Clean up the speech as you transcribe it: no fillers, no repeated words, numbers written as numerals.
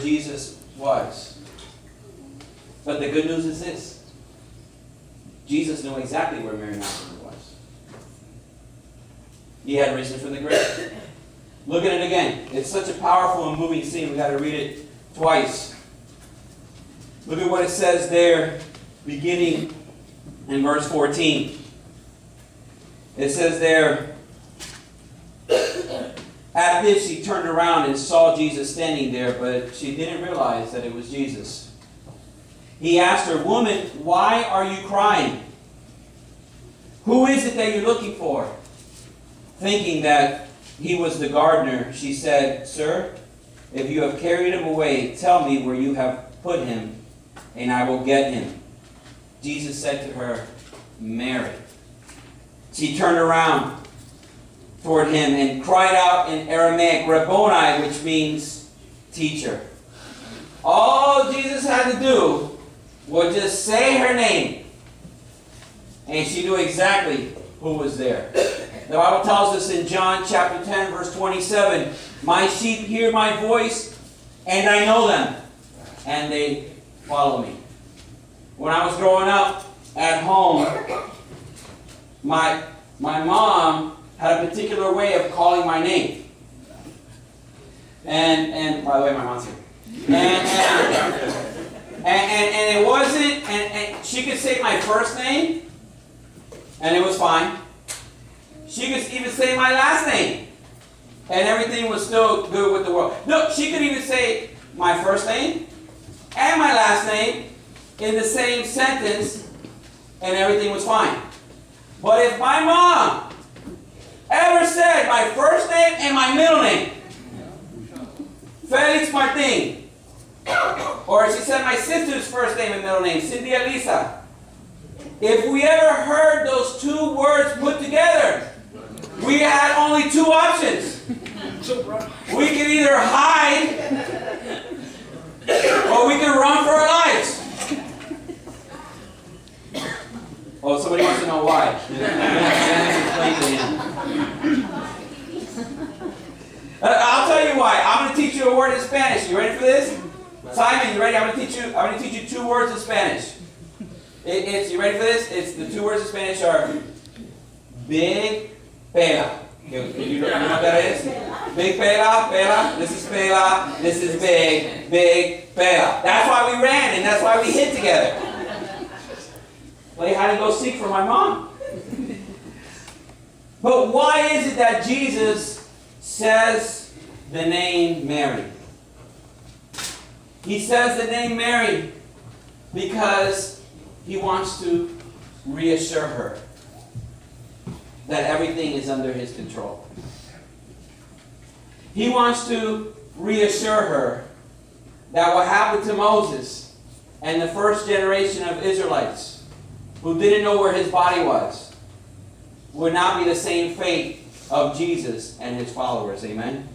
Jesus was. But the good news is this. Jesus knew exactly where Mary Magdalene was. He had risen from the grave. Look at it again. It's such a powerful and moving scene. We've got to read it twice. Look at what it says there, beginning in verse 14. It says there, at this she turned around and saw Jesus standing there, but she didn't realize that it was Jesus. He asked her, "Woman, why are you crying? Who is it that you're looking for?" Thinking that he was the gardener, she said, "Sir, if you have carried him away, tell me where you have put him, and I will get him." Jesus said to her, "Mary." She turned around toward him and cried out in Aramaic, "Rabboni," which means teacher. All Jesus had to do was just say her name, and she knew exactly who was there. The Bible tells us in John chapter 10, verse 27, "My sheep hear my voice, and I know them, and they follow me." When I was growing up at home, my mom had a particular way of calling my name. And by the way, my mom's here. And it wasn't, and she could say my first name, and it was fine. She could even say my last name, and everything was still good with the world. No, she could even say my first name and my last name in the same sentence, and everything was fine. But if my mom ever said my first name and my middle name, Felix Martin, or she said my sister's first name and middle name, Cindy Elisa, if we ever heard those two words put together, we had only two options. We could either hide or we could run for our lives. Oh, somebody wants to know why. I'll tell you why. I'm going to teach you a word in Spanish. You ready for this? Simon, you ready? I'm going to teach you two words in Spanish. You ready for this? It's the two words in Spanish are big pela. You know what that is? Big pela, pela. This is pela. This is big, big pela. That's why we ran and that's why we hid together. Play hide and go seek for my mom. But why is it that Jesus says the name Mary? He says the name Mary because he wants to reassure her that everything is under his control. He wants to reassure her that what happened to Moses and the first generation of Israelites who didn't know where his body was would not be the same fate of Jesus and his followers. Amen?